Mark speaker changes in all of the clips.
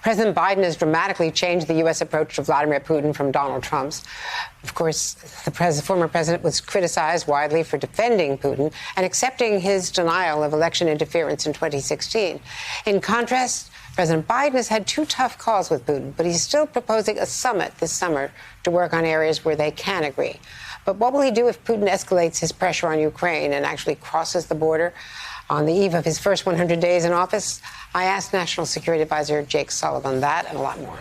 Speaker 1: President Biden has dramatically changed the U.S. approach to Vladimir Putin from Donald Trump's. Of course, the former president was criticized widely for defending Putin and accepting his denial of election interference in 2016. In contrast, President Biden has had two tough calls with Putin, but he's still proposing a summit this summer to work on areas where they can agree. But what will he do if Putin escalates his pressure on Ukraine and actually crosses the border? On the eve of his first 100 days in office, I asked National Security Advisor Jake Sullivan that and a lot more.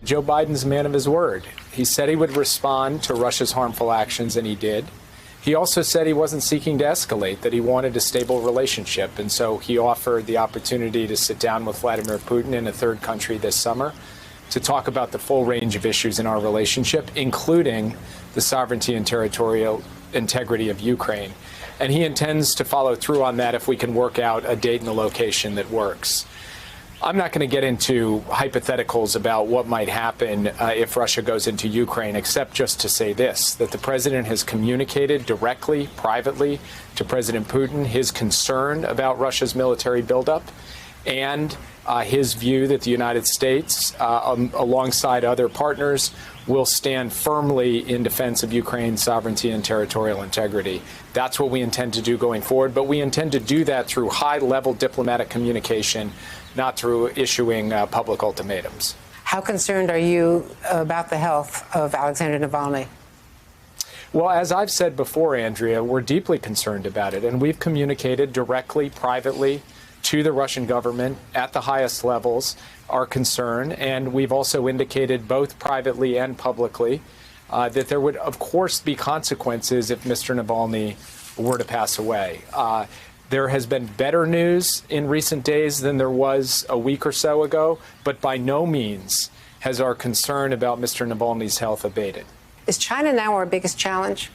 Speaker 2: Joe Biden's a man of his word. He said he would respond to Russia's harmful actions, and he did. He also said he wasn't seeking to escalate, that he wanted a stable relationship. And so he offered the opportunity to sit down with Vladimir Putin in a third country this summer to talk about the full range of issues in our relationship, including the sovereignty and territorial integrity of Ukraine. And he intends to follow through on that if we can work out a date and a location that works. I'm not going to get into hypotheticals about what might happen if Russia goes into Ukraine, except just to say this, that the president has communicated directly, privately, to President Putin his concern about Russia's military buildup and his view that the United States, alongside other partners, will stand firmly in defense of Ukraine's sovereignty and territorial integrity. That's what we intend to do going forward, but we intend to do that through high-level diplomatic communication, not through issuing public ultimatums.
Speaker 1: How concerned are you about the health of Alexander Navalny?
Speaker 2: Well, as I've said before, Andrea, we're deeply concerned about it, and we've communicated directly, privately, to the Russian government at the highest levels our concern, and we've also indicated both privately and publicly that there would, of course, be consequences if Mr. Navalny were to pass away. There has been better news in recent days than there was a week or so ago, but by no means has our concern about Mr. Navalny's health abated.
Speaker 1: Is China now our biggest challenge?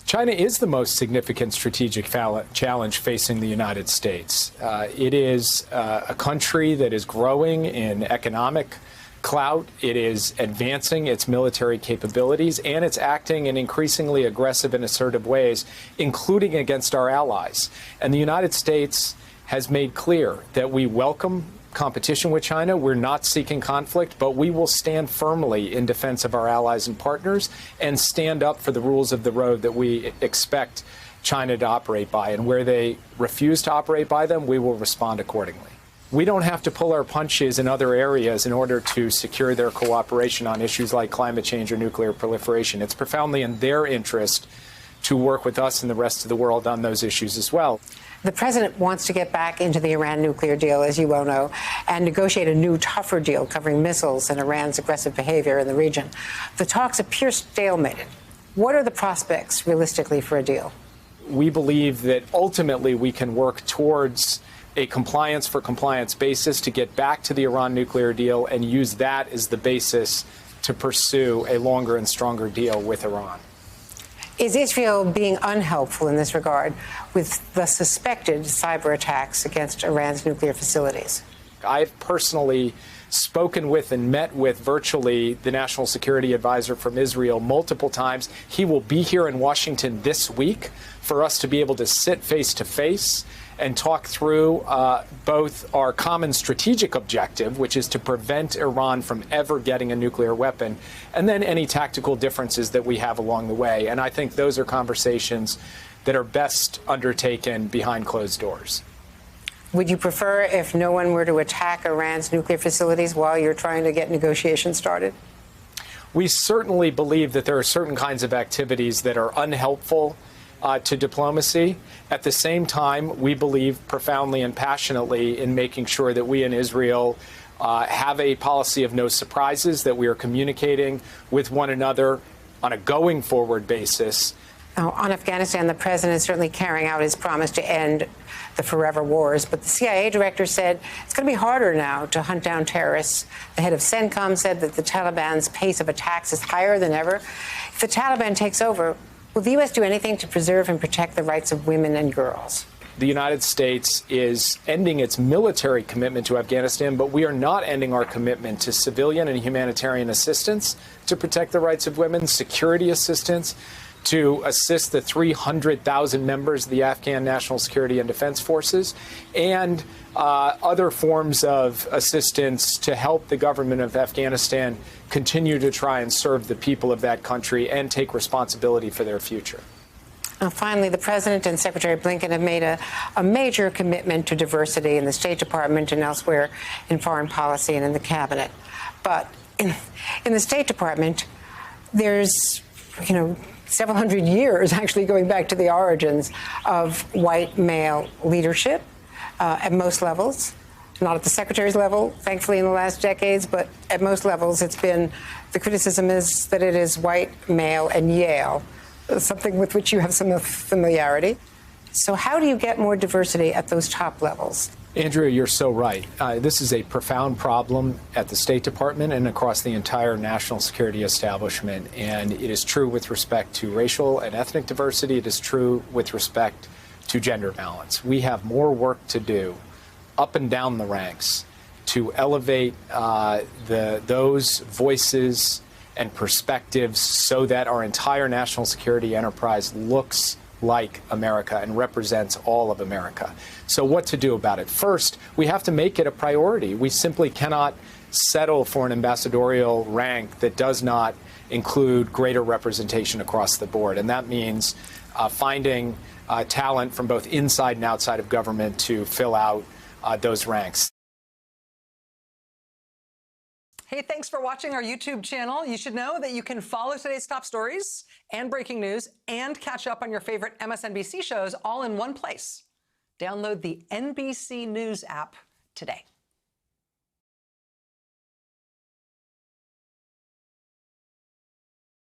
Speaker 2: China is the most significant strategic challenge facing the United States. It is a country that is growing in economic clout. It is advancing its military capabilities, and it's acting in increasingly aggressive and assertive ways, including against our allies. And the United States has made clear that we welcome competition with China. We're not seeking conflict, but we will stand firmly in defense of our allies and partners and stand up for the rules of the road that we expect China to operate by. And where they refuse to operate by them, we will respond accordingly. We don't have to pull our punches in other areas in order to secure their cooperation on issues like climate change or nuclear proliferation. It's profoundly in their interest to work with us and the rest of the world on those issues as well.
Speaker 1: The president wants to get back into the Iran nuclear deal, as you well know, and negotiate a new, tougher deal covering missiles and Iran's aggressive behavior in the region. The talks appear stalemated. What are the prospects, realistically, for a deal?
Speaker 2: We believe that ultimately we can work towards a compliance for compliance basis to get back to the Iran nuclear deal and use that as the basis to pursue a longer and stronger deal with Iran.
Speaker 1: Is Israel being unhelpful in this regard with the suspected cyber attacks against Iran's nuclear facilities?
Speaker 2: I've personally spoken with and met with virtually the National Security Advisor from Israel multiple times. He will be here in Washington this week for us to be able to sit face to face and talk through both our common strategic objective, which is to prevent Iran from ever getting a nuclear weapon, and then any tactical differences that we have along the way. And I think those are conversations that are best undertaken behind closed doors.
Speaker 1: Would you prefer if no one were to attack Iran's nuclear facilities while you're trying to get negotiations started?
Speaker 2: We certainly believe that there are certain kinds of activities that are unhelpful to diplomacy. At the same time, we believe profoundly and passionately in making sure that we in Israel have a policy of no surprises, that we are communicating with one another on a going forward basis.
Speaker 1: Now, on Afghanistan, the president is certainly carrying out his promise to end the forever wars, but the CIA director said it's going to be harder now to hunt down terrorists. The head of CENTCOM said that the Taliban's pace of attacks is higher than ever. If the Taliban takes over, will the U.S. do anything to preserve and protect the rights of women and girls?
Speaker 2: The United States is ending its military commitment to Afghanistan, but we are not ending our commitment to civilian and humanitarian assistance to protect the rights of women, security assistance to assist the 300,000 members of the Afghan National Security and Defense Forces, and other forms of assistance to help the government of Afghanistan continue to try and serve the people of that country and take responsibility for their future.
Speaker 1: Finally, the President and Secretary Blinken have made a major commitment to diversity in the State Department and elsewhere in foreign policy and in the cabinet. But in the State Department, there's, several hundred years actually going back to the origins of white male leadership at most levels. Not at the secretary's level, thankfully, in the last decades, but at most levels, the criticism is that it is white, male, and Yale, something with which you have some familiarity. So how do you get more diversity at those top levels?
Speaker 2: Andrea, you're so right. This is a profound problem at the State Department and across the entire national security establishment. And it is true with respect to racial and ethnic diversity. It is true with respect to gender balance. We have more work to do up and down the ranks to elevate those voices and perspectives so that our entire national security enterprise looks like America and represents all of America. So what to do about it? First, we have to make it a priority. We simply cannot settle for an ambassadorial rank that does not include greater representation across the board. And that means finding talent from both inside and outside of government to fill out those ranks.
Speaker 3: Hey, thanks for watching our YouTube channel. You should know that you can follow today's top stories and breaking news and catch up on your favorite MSNBC shows all in one place. Download the NBC News app today.